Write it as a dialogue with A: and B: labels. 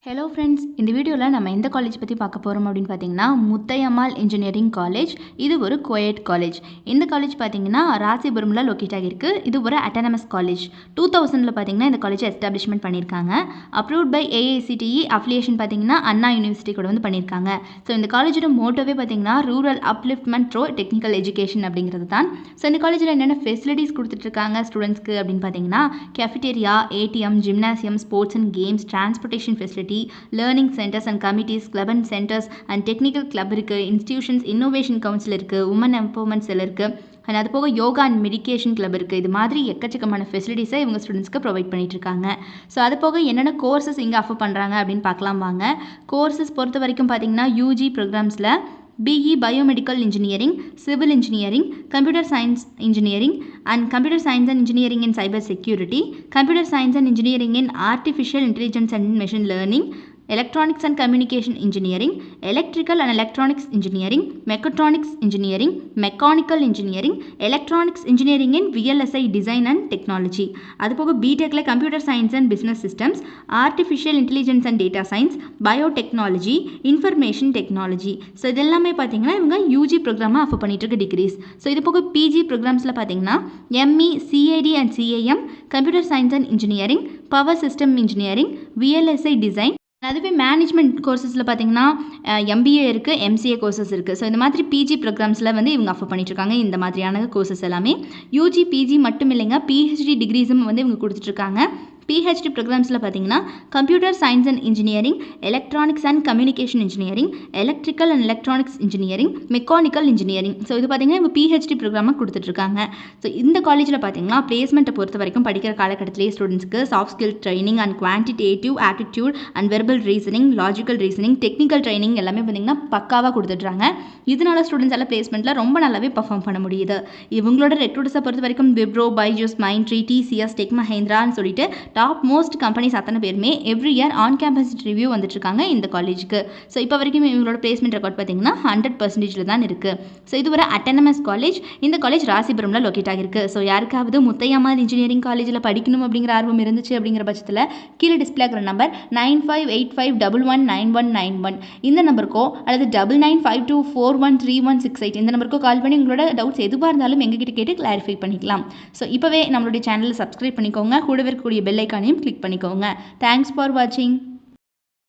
A: Hello friends, இந்த வீடியோவில் நம்ம எந்த காலேஜ் பற்றி பார்க்க போகிறோம் அப்படின்னு பார்த்தீங்கன்னா முத்தையம்மாள் இன்ஜினியரிங் காலேஜ். இது ஒரு கோயட் காலேஜ். இந்த காலேஜ் பார்த்தீங்கன்னா ராசிபுரமில் லொக்கேட் ஆகிருக்கு. இது ஒரு அட்டானமஸ் காலேஜ். 2000 பார்த்தீங்கன்னா இந்த காலேஜ் எஸ்டாப்ளிஷ்மெண்ட் பண்ணியிருக்காங்க. Approved by AICTE. அஃபிலியேஷன் பார்த்தீங்கன்னா அண்ணா யூனிவர்சிட்டி கூட வந்து பண்ணியிருக்காங்க. ஸோ இந்த காலேஜோட மோட்டோவே பார்த்தீங்கன்னா rural upliftment throw technical education அப்படிங்கிறது தான். ஸோ இந்த காலேஜில் என்னென்ன ஃபெசிலிட்டிஸ் கொடுத்துட்ருக்காங்க ஸ்டூடெண்ட்ஸ்க்கு அப்படின்னு பார்த்தீங்கன்னா cafeteria, ATM, gymnasium, sports and games, transportation facility, learning centers and committees, club and centers and technical club இருக்கு, institutions innovation council இருக்கு, women empowerment cell இருக்கு, அண்ட் அது போக யோகா அண்ட் மெடிக்கேஷன் கிளப் இருக்குது. இது மாதிரி எக்கச்சக்கமான ஃபெசிலிட்டிஸை இவங்க ஸ்டூடெண்ட்ஸ்க்கு ப்ரொவைட் பண்ணிட்டு இருக்காங்க. ஸோ அது போக என்னென்ன கோர்சஸ் இங்கே ஆஃபர் பண்ணுறாங்க அப்படின்னு பார்க்கலாம் வாங்க. கோர்சஸ் பொறுத்த வரைக்கும் பார்த்தீங்கன்னா UG ப்ரோக்ராம்ஸில் BE Biomedical Engineering, Civil Engineering, Computer Science Engineering and Computer Science and Engineering in Cyber Security, Computer Science and Engineering in Artificial Intelligence and Machine Learning, Electronics and Communication Engineering, Electrical and Electronics Engineering, Mechatronics Engineering, Mechanical Engineering, Electronics Engineering in VLSI Design and Technology. அதுபோக BTechல Computer Science and Business Systems, Artificial Intelligence and Data Science, Biotechnology, Information Technology. So இது எல்லாமே பார்த்தீங்கன்னா இவங்க UG ப்ரோக்ராமாக offer பண்ணிட்டு இருக்க decrease. So இது போக PG ப்ரோக்ராம்ஸில் பார்த்தீங்கன்னா ME, CAD and CAM, Computer Science and Engineering, Power System Engineering, VLSI Design. அதுவே மேனேஜ்மெண்ட் கோர்சஸில் பார்த்தீங்கன்னா MBA இருக்குது, MCA கோர்சஸ் இருக்குது. ஸோ இந்த மாதிரி PG ப்ரோக்ராம்ஸில் வந்து இவங்க ஆஃபர் பண்ணிட்டுருக்காங்க. இந்த மாதிரியான கோர்சஸ் எல்லாமே UG PG மட்டும் இல்லைங்க, PhD டிகிரிஸும் வந்து இவங்க கொடுத்துட்ருக்காங்க. PhD ப்ரோக்ராம்ஸில் பார்த்தீங்கன்னா computer science and engineering, electronics and communication engineering, electrical and electronics engineering, mechanical engineering. So இது பார்த்தீங்கன்னா இவங்க PhD ப்ரோக்ராமாக கொடுத்துட்ருக்காங்க. ஸோ இந்த காலேஜில் பார்த்தீங்கன்னா பிளேஸ்மெண்ட்டை பொறுத்த வரைக்கும் படிக்கிற காலகட்டத்திலேயே ஸ்டூடெண்ட்ஸ்க்கு soft skill training and quantitative attitude and verbal reasoning, logical reasoning, technical training எல்லாமே பார்த்தீங்கன்னா பக்காவாக கொடுத்துட்றாங்க. இதனால ஸ்டூடெண்ட்ஸ் எல்லாம் பிளேஸ்மெண்ட்டில் ரொம்ப நல்லாவே பர்ஃபார்ம் பண்ண முடியுது. இவங்களோட ரெக்ரூட்டர்ஸை பொறுத்த வரைக்கும் Wipro, Byju's, Mindtree, TCS, tech மஹேந்திரான்னு சொல்லிட்டு டாப் மோஸ்ட் கம்பெனிஸ் அத்தனை பேருமே every year on campus review வந்துட்டுருக்காங்க இந்த காலேஜுக்கு. ஸோ இப்போ வரைக்கும் இவங்களோட பிளேஸ்மெண்ட் ரெக்கார்ட் பார்த்தீங்கன்னா 100% தான் இருக்குது. ஸோ இது ஒரு அட்டானமஸ் காலேஜ். இந்த காலேஜ் ராசிபுரமில் லொக்கேட் ஆகிருக்கு. ஸோ யாருக்காவது முத்தையம்மாள் இன்ஜினியரிங் காலேஜில் படிக்கணும் அப்படிங்கிற ஆர்வம் இருந்துச்சு அப்படிங்கிற பட்சத்தில் கீழே டிஸ்பிளே ஆகிற நம்பர் 9585119191 இந்த நம்பருக்கோ அல்லது 9952413168 இந்த நம்பருக்கோ கால் பண்ணி உங்களோட டவுட்ஸ் எதுவாக இருந்தாலும் எங்ககிட்ட கேட்டு கிளாரிஃபை பண்ணிக்கலாம். ஸோ இப்போவே நம்மளுடைய சேனலை சப்ஸ்கிரைப் பண்ணிக்கோங்க. கூடவே இருக்கக்கூடிய பெல் ஐக்கானையும் கிளிக் பண்ணிக்கோங்க. தேங்க்ஸ் ஃபார் வாட்சிங்.